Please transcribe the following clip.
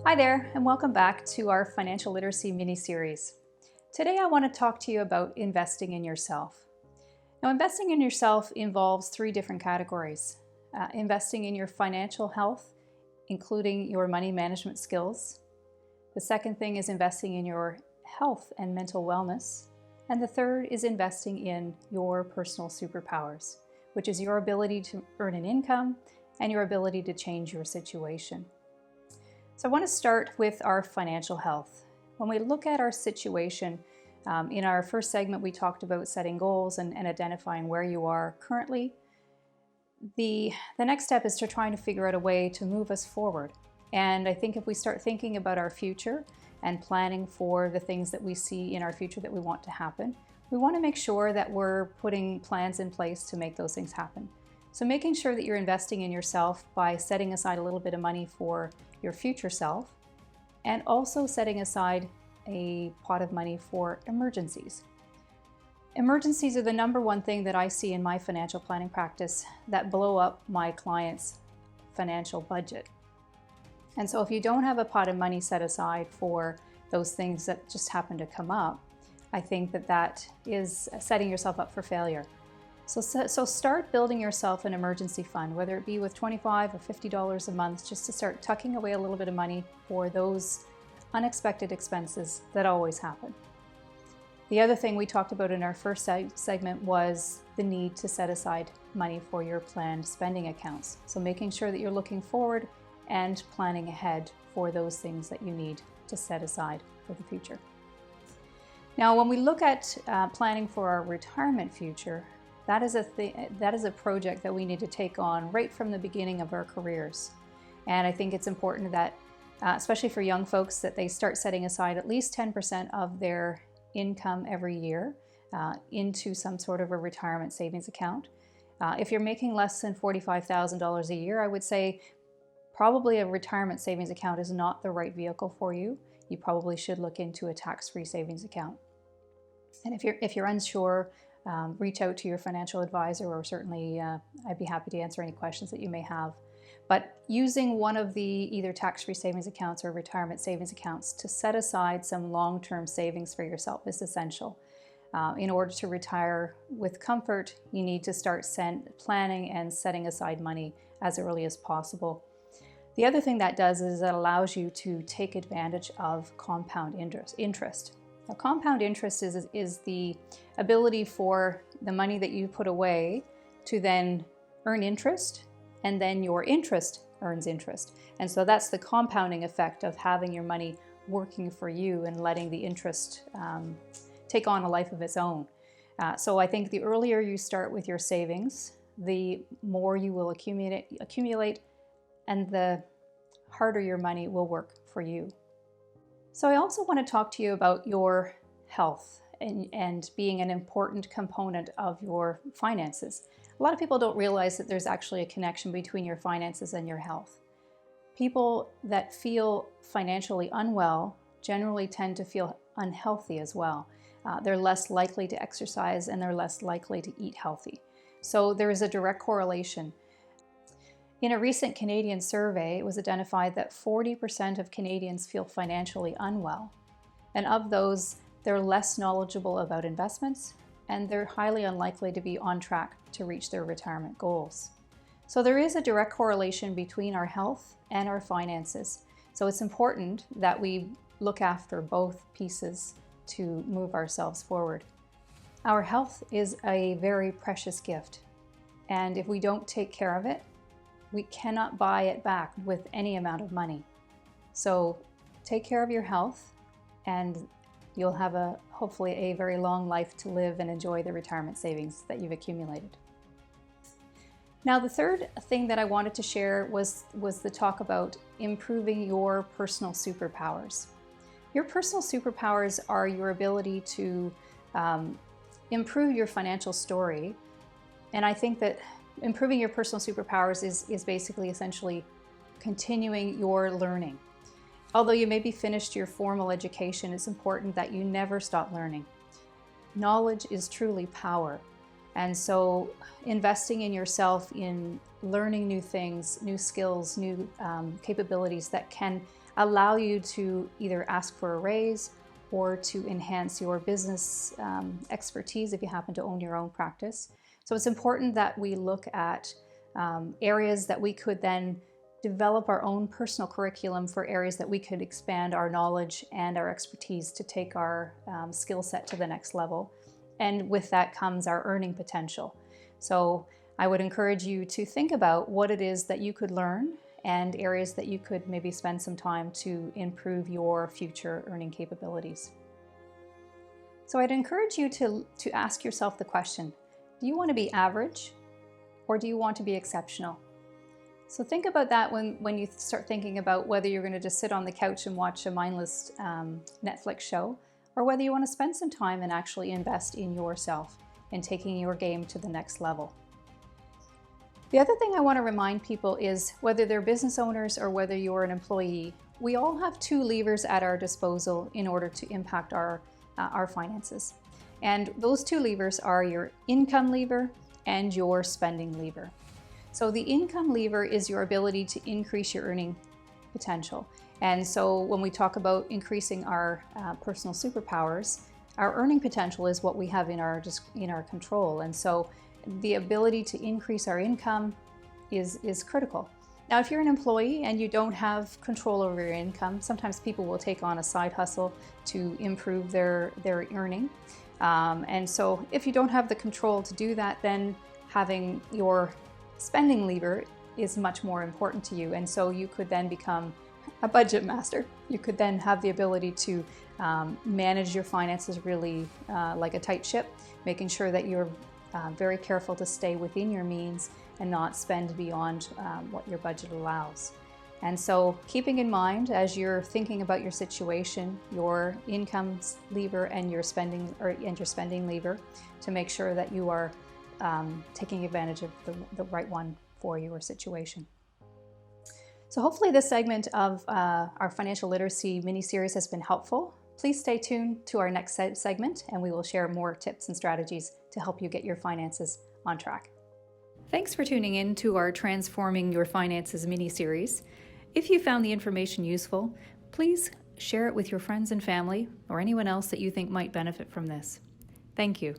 Hi there, and welcome back to our financial literacy mini-series. Today I want to talk to you about investing in yourself. Now, investing in yourself involves three different categories. Investing in your financial health, including your money management skills. The second thing is investing in your health and mental wellness. And the third is investing in your personal superpowers, which is your ability to earn an income and your ability to change your situation. So I want to start with our financial health. When we look at our situation, in our first segment we talked about setting goals and identifying where you are currently. The next step is to trying to figure out a way to move us forward. And I think if we start thinking about our future and planning for the things that we see in our future that we want to happen, we want to make sure that we're putting plans in place to make those things happen. So making sure that you're investing in yourself by setting aside a little bit of money for your future self, and also setting aside a pot of money for emergencies. Emergencies are the number one thing that I see in my financial planning practice that blow up my clients' financial budget. And so if you don't have a pot of money set aside for those things that just happen to come up, I think that is setting yourself up for failure. So start building yourself an emergency fund, whether it be with $25 or $50 a month, just to start tucking away a little bit of money for those unexpected expenses that always happen. The other thing we talked about in our first segment was the need to set aside money for your planned spending accounts. So making sure that you're looking forward and planning ahead for those things that you need to set aside for the future. Now, when we look at planning for our retirement future, that is a project that we need to take on right from the beginning of our careers. And I think it's important that, especially for young folks, that they start setting aside at least 10% of their income every year into some sort of a retirement savings account. If you're making less than $45,000 a year, I would say probably a retirement savings account is not the right vehicle for you. You probably should look into a tax-free savings account. And if you're unsure, reach out to your financial advisor, or certainly I'd be happy to answer any questions that you may have. But using one of the either tax-free savings accounts or retirement savings accounts to set aside some long-term savings for yourself is essential. In order to retire with comfort, you need to start planning and setting aside money as early as possible. The other thing that does is it allows you to take advantage of compound interest. Now, compound interest is the ability for the money that you put away to then earn interest, and then your interest earns interest. And so that's the compounding effect of having your money working for you and letting the interest take on a life of its own. So I think the earlier you start with your savings, the more you will accumulate, and the harder your money will work for you. So I also want to talk to you about your health and being an important component of your finances. A lot of people don't realize that there's actually a connection between your finances and your health. People that feel financially unwell generally tend to feel unhealthy as well. They're less likely to exercise and they're less likely to eat healthy. So there is a direct correlation. In a recent Canadian survey, it was identified that 40% of Canadians feel financially unwell. And of those, they're less knowledgeable about investments, and they're highly unlikely to be on track to reach their retirement goals. So there is a direct correlation between our health and our finances. So it's important that we look after both pieces to move ourselves forward. Our health is a very precious gift, and if we don't take care of it, we cannot buy it back with any amount of money. So take care of your health, and you'll have hopefully a very long life to live and enjoy the retirement savings that you've accumulated. Now, the third thing that I wanted to share was the talk about improving your personal superpowers. Your personal superpowers are your ability to improve your financial story. And I think that improving your personal superpowers is basically essentially continuing your learning. Although you maybe finished your formal education, it's important that you never stop learning. Knowledge is truly power. And so investing in yourself, in learning new things, new skills, new capabilities that can allow you to either ask for a raise or to enhance your business expertise if you happen to own your own practice. So it's important that we look at areas that we could then develop our own personal curriculum for areas that we could expand our knowledge and our expertise to take our skill set to the next level. And with that comes our earning potential. So I would encourage you to think about what it is that you could learn and areas that you could maybe spend some time to improve your future earning capabilities. So I'd encourage you to ask yourself the question, do you want to be average or do you want to be exceptional? So think about that when you start thinking about whether you're going to just sit on the couch and watch a mindless Netflix show, or whether you want to spend some time and actually invest in yourself and taking your game to the next level. The other thing I want to remind people is whether they're business owners or whether you're an employee, we all have two levers at our disposal in order to impact our finances. And those two levers are your income lever and your spending lever. So the income lever is your ability to increase your earning potential. And so when we talk about increasing our personal superpowers, our earning potential is what we have in our control. And so the ability to increase our income is critical. Now, if you're an employee and you don't have control over your income, sometimes people will take on a side hustle to improve their earning. And so if you don't have the control to do that, then having your spending lever is much more important to you. And so you could then become a budget master. You could then have the ability to manage your finances really like a tight ship, making sure that you're very careful to stay within your means and not spend beyond what your budget allows. And so keeping in mind as you're thinking about your situation, your income lever and your spending lever, to make sure that you are taking advantage of the right one for your situation. So hopefully this segment of our financial literacy mini-series has been helpful. Please stay tuned to our next segment and we will share more tips and strategies to help you get your finances on track. Thanks for tuning in to our Transforming Your Finances mini-series. If you found the information useful, please share it with your friends and family or anyone else that you think might benefit from this. Thank you.